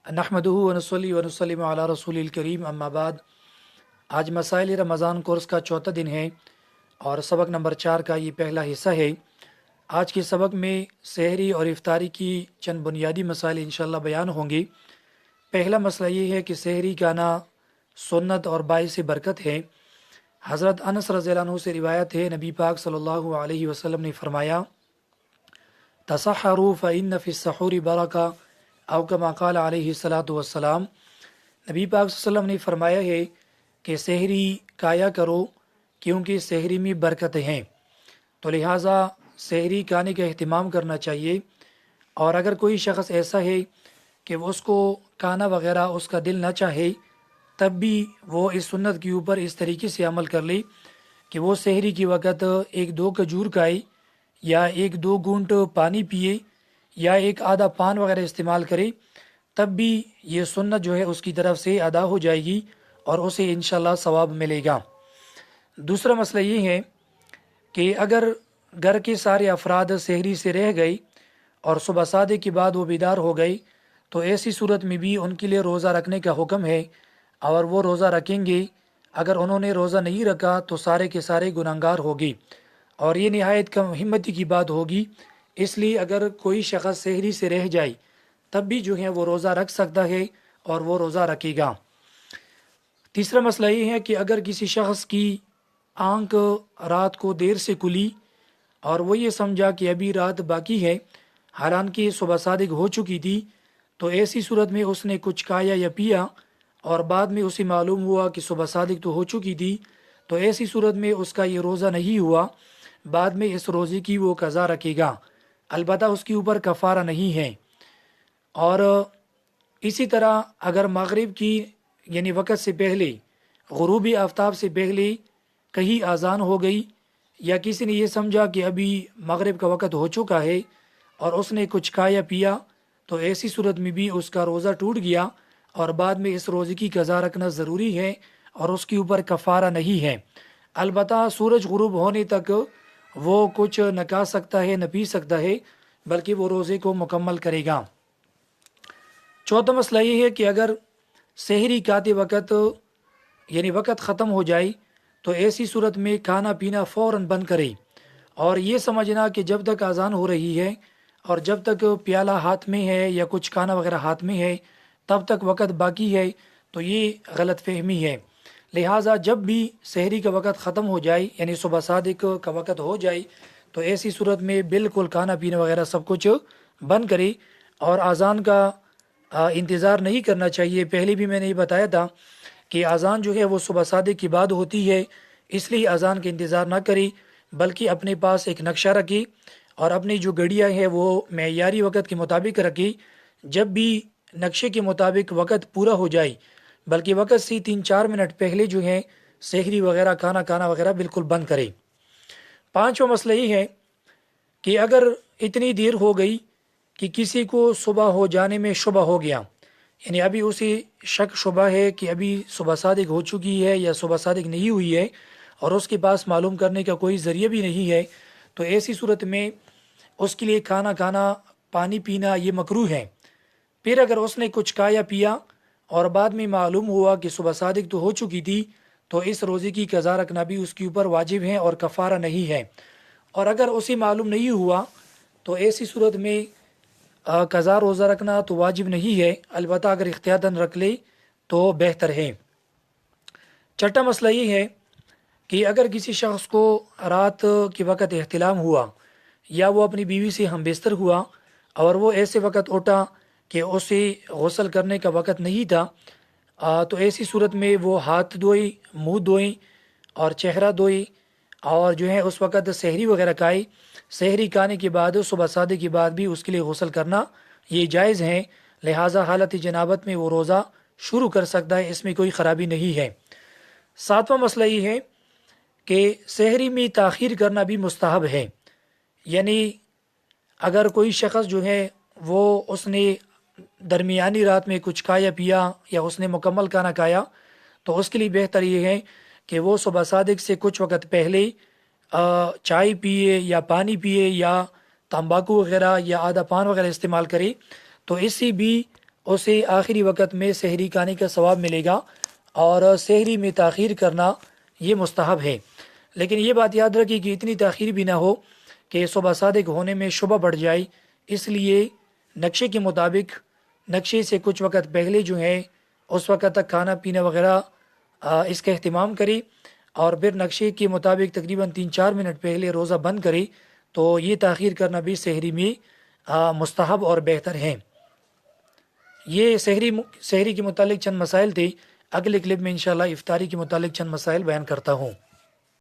نحمدہ ونصلی ونسلم علی رسول الکریم اما بعد۔ آج مسائل رمضان کورس کا چوتھا دن ہے اور سبق نمبر 4 کا یہ پہلا حصہ ہے۔ آج کے سبق میں سحری اور افطاری کی چند بنیادی مسائل انشاءاللہ بیان ہوں گے۔ پہلا مسئلہ یہ ہے کہ سحری کھانا سنت اور باعث برکت ہے۔ حضرت انس رضی اللہ عنہ سے روایت ہے، نبی پاک صلی اللہ علیہ وسلم نے فرمایا، تسحروا فإن فی السحور برکہ، او کما قال علیہ الصلاۃ والسلام۔ نبی پاک صلی اللہ علیہ وسلم نے فرمایا ہے کہ سحری کھایا کرو کیونکہ سحری میں برکت ہیں، تو لہٰذا سحری کھانے کا اہتمام کرنا چاہیے۔ اور اگر کوئی شخص ایسا ہے کہ وہ اس کو کھانا وغیرہ اس کا دل نہ چاہے، تب بھی وہ اس سنت کے اوپر اس طریقے سے عمل کر لے کہ وہ سحری کی وقت 1-2 کھجور کھائے یا 1-2 گھونٹ پانی پیے یا ایک آدھا پان وغیرہ استعمال کرے، تب بھی یہ سنت جو ہے اس کی طرف سے ادا ہو جائے گی اور اسے انشاءاللہ ثواب ملے گا۔ دوسرا مسئلہ یہ ہے کہ اگر گھر کے سارے افراد سحری سے رہ گئے اور صبح صادق کے بعد وہ بیدار ہو گئے، تو ایسی صورت میں بھی ان کے لیے روزہ رکھنے کا حکم ہے اور وہ روزہ رکھیں گے۔ اگر انہوں نے روزہ نہیں رکھا تو سارے کے سارے گناہگار ہوگی اور یہ نہایت کم ہمتی کی بات ہوگی۔ اس لیے اگر کوئی شخص سحری سے رہ جائے تب بھی جو ہے وہ روزہ رکھ سکتا ہے اور وہ روزہ رکھے گا۔ تیسرا مسئلہ یہ ہے کہ اگر کسی شخص کی آنکھ رات کو دیر سے کھلی اور وہ یہ سمجھا کہ ابھی رات باقی ہے، حالانکہ صبح صادق ہو چکی تھی، تو ایسی صورت میں اس نے کچھ کھایا یا پیا اور بعد میں اسے معلوم ہوا کہ صبح صادق تو ہو چکی تھی، تو ایسی صورت میں اس کا یہ روزہ نہیں ہوا، بعد میں اس روزے کی وہ قضا رکھے گا، البتہ اس کے اوپر کفارہ نہیں ہے۔ اور اسی طرح اگر مغرب کی یعنی وقت سے پہلے، غروب آفتاب سے پہلے کہیں اذان ہو گئی یا کسی نے یہ سمجھا کہ ابھی مغرب کا وقت ہو چکا ہے اور اس نے کچھ کھایا پیا، تو ایسی صورت میں بھی اس کا روزہ ٹوٹ گیا اور بعد میں اس روزے کی قضا رکھنا ضروری ہے اور اس کے اوپر کفارہ نہیں ہے۔ البتہ سورج غروب ہونے تک وہ کچھ نہ کھا سکتا ہے نہ پی سکتا ہے، بلکہ وہ روزے کو مکمل کرے گا۔ چوتھا مسئلہ یہ ہے کہ اگر سحری کھاتے وقت یعنی وقت ختم ہو جائے تو ایسی صورت میں کھانا پینا فوراً بند کرے اور یہ سمجھنا کہ جب تک اذان ہو رہی ہے اور جب تک پیالہ ہاتھ میں ہے یا کچھ کھانا وغیرہ ہاتھ میں ہے تب تک وقت باقی ہے، تو یہ غلط فہمی ہے۔ لہٰذا جب بھی سحری کا وقت ختم ہو جائے یعنی صبح صادق کا وقت ہو جائے تو ایسی صورت میں بالکل کھانا پینا وغیرہ سب کچھ بند کرے اور اذان کا انتظار نہیں کرنا چاہیے۔ پہلے بھی میں نے یہ بتایا تھا کہ اذان جو ہے وہ صبح صادق کی بعد ہوتی ہے، اس لیے اذان کا انتظار نہ کرے بلکہ اپنے پاس ایک نقشہ رکھے اور اپنی جو گھڑیاں ہیں وہ معیاری وقت کے مطابق رکھے۔ جب بھی نقشے کے مطابق وقت پورا ہو جائے بلکہ وقت سے 3-4 منٹ پہلے جو ہے سحری وغیرہ کھانا وغیرہ بالکل بند کرے۔ پانچواں مسئلہ یہ ہے کہ اگر اتنی دیر ہو گئی کہ کسی کو صبح ہو جانے میں شبہ ہو گیا، یعنی ابھی اسے شک شبہ ہے کہ ابھی صبح صادق ہو چکی ہے یا صبح صادق نہیں ہوئی ہے اور اس کے پاس معلوم کرنے کا کوئی ذریعہ بھی نہیں ہے، تو ایسی صورت میں اس کے لیے کھانا کھانا، پانی پینا یہ مکروہ ہے۔ پھر اگر اس نے کچھ کھایا پیا اور بعد میں معلوم ہوا کہ صبح صادق تو ہو چکی تھی، تو اس روزے کی قضا رکھنا بھی اس کے اوپر واجب ہے اور کفارہ نہیں ہے۔ اور اگر اسے معلوم نہیں ہوا تو ایسی صورت میں قضا روزہ رکھنا تو واجب نہیں ہے، البتہ اگر احتیاطاً رکھ لے تو بہتر ہے۔ چھٹا مسئلہ یہ ہے کہ اگر کسی شخص کو رات کے وقت احتلام ہوا یا وہ اپنی بیوی سے ہم بستر ہوا اور وہ ایسے وقت اٹھا کہ اسے غسل کرنے کا وقت نہیں تھا، تو ایسی صورت میں وہ ہاتھ دھوئے، منہ دھوئیں اور چہرہ دھوئے اور جو ہے اس وقت سحری وغیرہ کھائے۔ سحری کھانے کے بعد صبح صادق کے بعد بھی اس کے لیے غسل کرنا یہ جائز ہے، لہٰذا حالت جنابت میں وہ روزہ شروع کر سکتا ہے، اس میں کوئی خرابی نہیں ہے۔ ساتواں مسئلہ یہ ہے کہ سحری میں تاخیر کرنا بھی مستحب ہے، یعنی اگر کوئی شخص جو ہے وہ اس نے درمیانی رات میں کچھ کھایا پیا یا اس نے مکمل کھانا کھایا، تو اس کے لیے بہتر یہ ہے کہ وہ صبح صادق سے کچھ وقت پہلے چائے پیے یا پانی پیے یا تمباکو وغیرہ یا آدھا پان وغیرہ استعمال کرے، تو اس سے بھی اسے آخری وقت میں سحری کھانے کا ثواب ملے گا، اور سحری میں تاخیر کرنا یہ مستحب ہے۔ لیکن یہ بات یاد رکھیں کہ اتنی تاخیر بھی نہ ہو کہ صبح صادق ہونے میں شبہ بڑھ جائے، اس لیے نقشے کے مطابق نقشے سے کچھ وقت پہلے جو ہے اس وقت تک کھانا پینا وغیرہ اس کا اہتمام کرے، اور پھر نقشے کے مطابق تقریباً 3-4 منٹ پہلے روزہ بند کرے، تو یہ تاخیر کرنا بھی سحری میں مستحب اور بہتر ہے۔ یہ سحری کے متعلق چند مسائل تھے۔ اگلے کلپ میں انشاءاللہ افطاری کے متعلق چند مسائل بیان کرتا ہوں۔